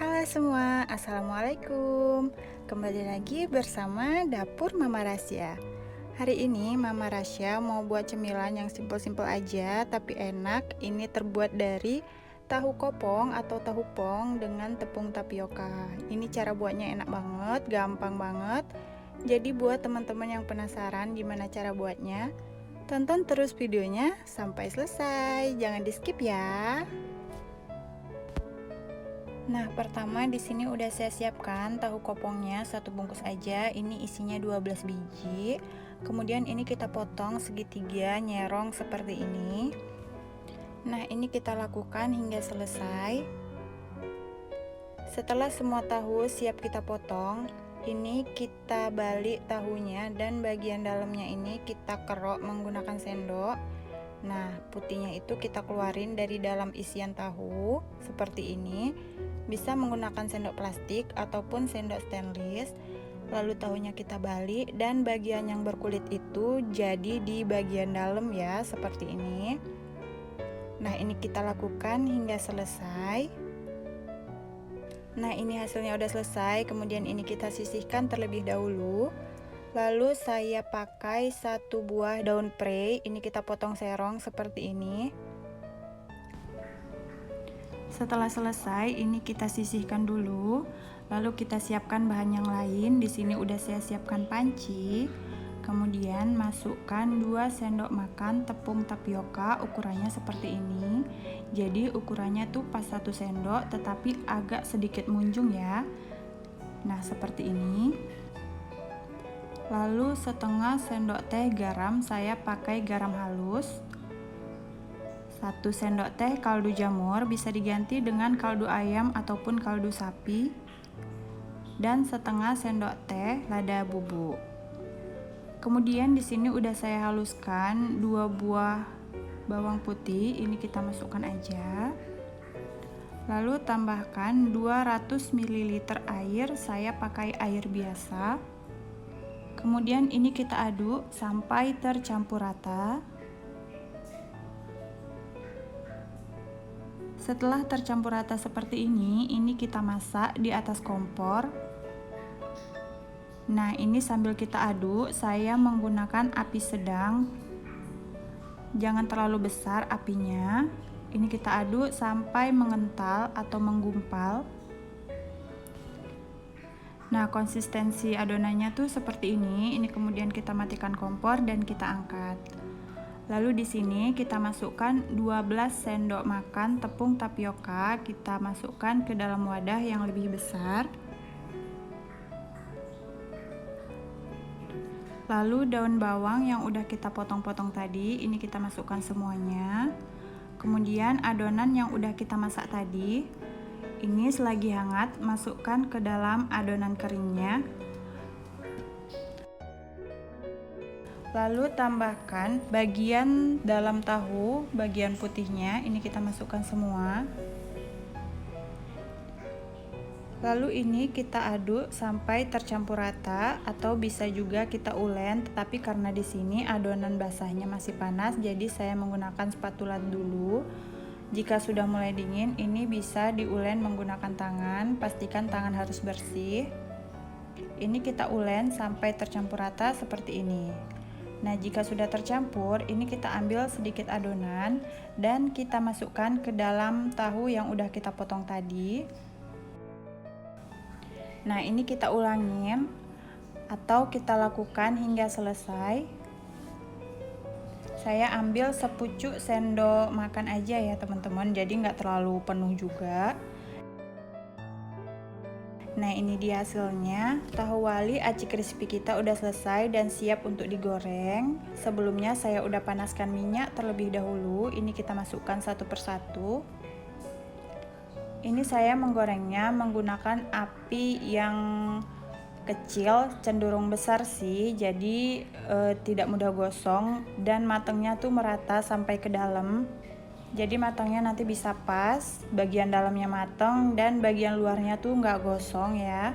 Halo semua, Assalamualaikum. Kembali lagi bersama Dapur Mama Rasya. Hari ini Mama Rasya mau buat cemilan yang simpel-simpel aja tapi enak. Ini terbuat dari tahu kopong atau tahu pong dengan tepung tapioka. Ini cara buatnya enak banget, gampang banget. Jadi buat teman-teman yang penasaran gimana cara buatnya, tonton terus videonya sampai selesai. Jangan di-skip ya. Nah, pertama di sini udah saya siapkan tahu kopongnya satu bungkus aja. Ini isinya 12 biji. Kemudian ini kita potong segitiga nyerong seperti ini. Nah, ini kita lakukan hingga selesai. Setelah semua tahu siap kita potong, ini kita balik tahunya dan bagian dalamnya ini kita kerok menggunakan sendok. Nah, putihnya itu kita keluarin dari dalam isian tahu seperti ini. Bisa menggunakan sendok plastik ataupun sendok stainless. Lalu tahunya kita balik dan bagian yang berkulit itu jadi di bagian dalam ya, seperti ini. Nah, ini kita lakukan hingga selesai. Nah, ini hasilnya udah selesai. Kemudian ini kita sisihkan terlebih dahulu. Lalu saya pakai satu buah daun prei. Ini kita potong serong seperti ini. Setelah selesai, ini kita sisihkan dulu. Lalu kita siapkan bahan yang lain. Di sini udah saya siapkan panci. Kemudian masukkan 2 sendok makan tepung tapioka, ukurannya seperti ini. Jadi ukurannya tuh pas 1 sendok, tetapi agak sedikit munjung ya. Nah, seperti ini. Lalu setengah sendok teh garam, saya pakai garam halus. 1 sendok teh kaldu jamur, bisa diganti dengan kaldu ayam ataupun kaldu sapi. Dan setengah sendok teh lada bubuk. Kemudian di sini udah saya haluskan 2 buah bawang putih, ini kita masukkan aja. Lalu tambahkan 200 ml air, saya pakai air biasa. Kemudian ini kita aduk sampai tercampur rata. Setelah tercampur rata seperti ini kita masak di atas kompor. Nah, ini sambil kita aduk, saya menggunakan api sedang. Jangan terlalu besar apinya. Ini kita aduk sampai mengental atau menggumpal. Nah, konsistensi adonannya tuh seperti ini. Ini kemudian kita matikan kompor dan kita angkat. Lalu di sini kita masukkan 12 sendok makan tepung tapioka, kita masukkan ke dalam wadah yang lebih besar. Lalu daun bawang yang udah kita potong-potong tadi, ini kita masukkan semuanya. Kemudian adonan yang udah kita masak tadi, ini selagi hangat masukkan ke dalam adonan keringnya. Lalu tambahkan bagian dalam tahu, bagian putihnya, ini kita masukkan semua. Lalu ini kita aduk sampai tercampur rata atau bisa juga kita ulen, tetapi karena di sini adonan basahnya masih panas, jadi saya menggunakan spatula dulu. Jika sudah mulai dingin, ini bisa diulen menggunakan tangan, pastikan tangan harus bersih. Ini kita ulen sampai tercampur rata seperti ini. Nah, jika sudah tercampur, ini kita ambil sedikit adonan dan kita masukkan ke dalam tahu yang udah kita potong tadi. Nah, ini kita ulangin atau kita lakukan hingga selesai. Saya ambil sepucuk sendok makan aja ya teman-teman, jadi nggak terlalu penuh juga. Nah, ini dia hasilnya. Tahu wali aci crispy kita udah selesai dan siap untuk digoreng. Sebelumnya saya udah panaskan minyak terlebih dahulu. Ini kita masukkan satu persatu. Ini saya menggorengnya menggunakan api yang kecil, cenderung besar sih. Jadi tidak mudah gosong dan matangnya tuh merata sampai ke dalam. Jadi matangnya nanti bisa pas, bagian dalamnya matang dan bagian luarnya tuh nggak gosong ya.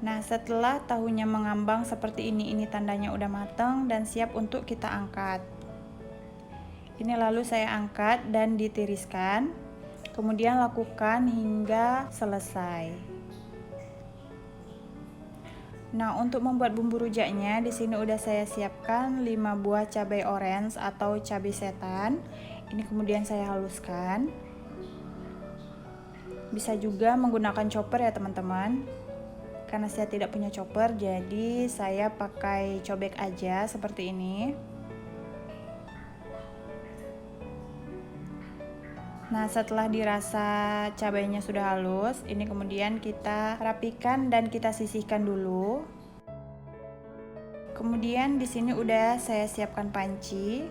Nah, setelah tahunya mengambang seperti ini tandanya udah matang dan siap untuk kita angkat. Ini lalu saya angkat dan ditiriskan. Kemudian lakukan hingga selesai. Nah, untuk membuat bumbu rujaknya di sini udah saya siapkan 5 buah cabai orange atau cabai setan. Ini kemudian saya haluskan. Bisa juga menggunakan chopper ya teman-teman. Karena saya tidak punya chopper, jadi saya pakai cobek aja seperti ini. Nah, setelah dirasa cabainya sudah halus, ini kemudian kita rapikan dan kita sisihkan dulu. Kemudian di sini udah saya siapkan panci.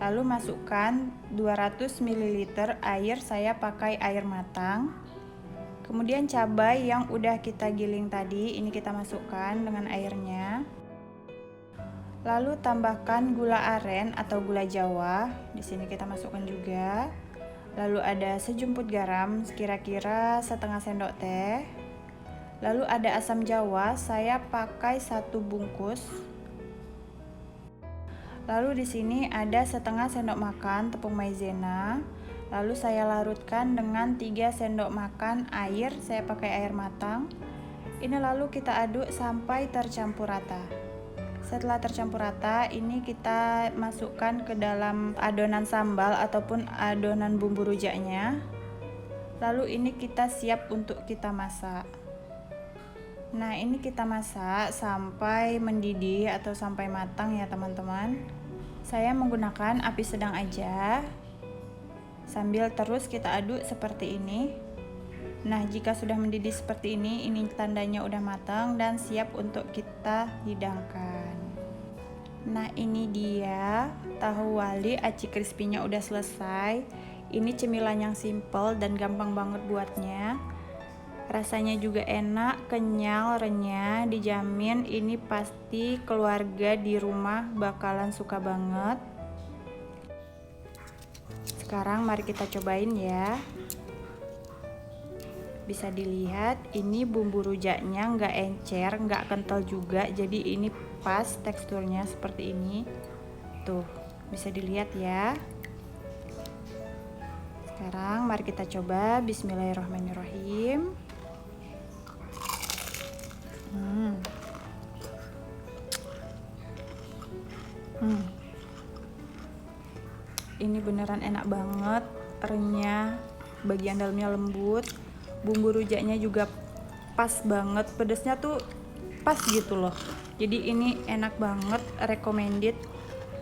Lalu masukkan 200 ml air, saya pakai air matang. Kemudian cabai yang udah kita giling tadi, ini kita masukkan dengan airnya. Lalu tambahkan gula aren atau gula Jawa. Di sini kita masukkan juga. Lalu ada sejumput garam, kira-kira setengah sendok teh. Lalu ada asam jawa, saya pakai 1 bungkus. Lalu di sini ada setengah sendok makan tepung maizena. Lalu saya larutkan dengan 3 sendok makan air, saya pakai air matang. Ini lalu kita aduk sampai tercampur rata. Setelah tercampur rata, ini kita masukkan ke dalam adonan sambal ataupun adonan bumbu rujaknya. Lalu ini kita siap untuk kita masak. Nah, ini kita masak sampai mendidih atau sampai matang ya teman-teman. Saya menggunakan api sedang aja. Sambil terus kita aduk seperti ini. Nah, jika sudah mendidih seperti ini tandanya udah matang dan siap untuk kita hidangkan. Nah, ini dia tahu wali aci crispy-nya udah selesai. Ini cemilan yang simple dan gampang banget buatnya. Rasanya juga enak, kenyal, renyah, dijamin ini pasti keluarga di rumah bakalan suka banget. Sekarang mari kita cobain ya. Bisa dilihat ini bumbu rujaknya nggak encer, nggak kental juga, jadi ini pas teksturnya seperti ini. Tuh, bisa dilihat ya. Sekarang mari kita coba. Bismillahirrahmanirrahim. Ini beneran enak banget, renyah, bagian dalamnya lembut. Bumbu rujaknya juga pas banget, pedesnya tuh pas gitu loh. Jadi ini enak banget, recommended.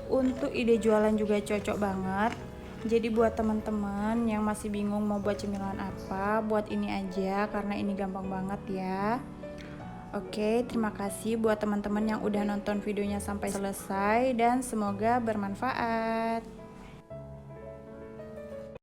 Untuk ide jualan juga cocok banget. Jadi buat teman-teman yang masih bingung mau buat cemilan apa, buat ini aja karena ini gampang banget ya. Oke, terima kasih buat teman-teman yang udah nonton videonya sampai selesai dan semoga bermanfaat.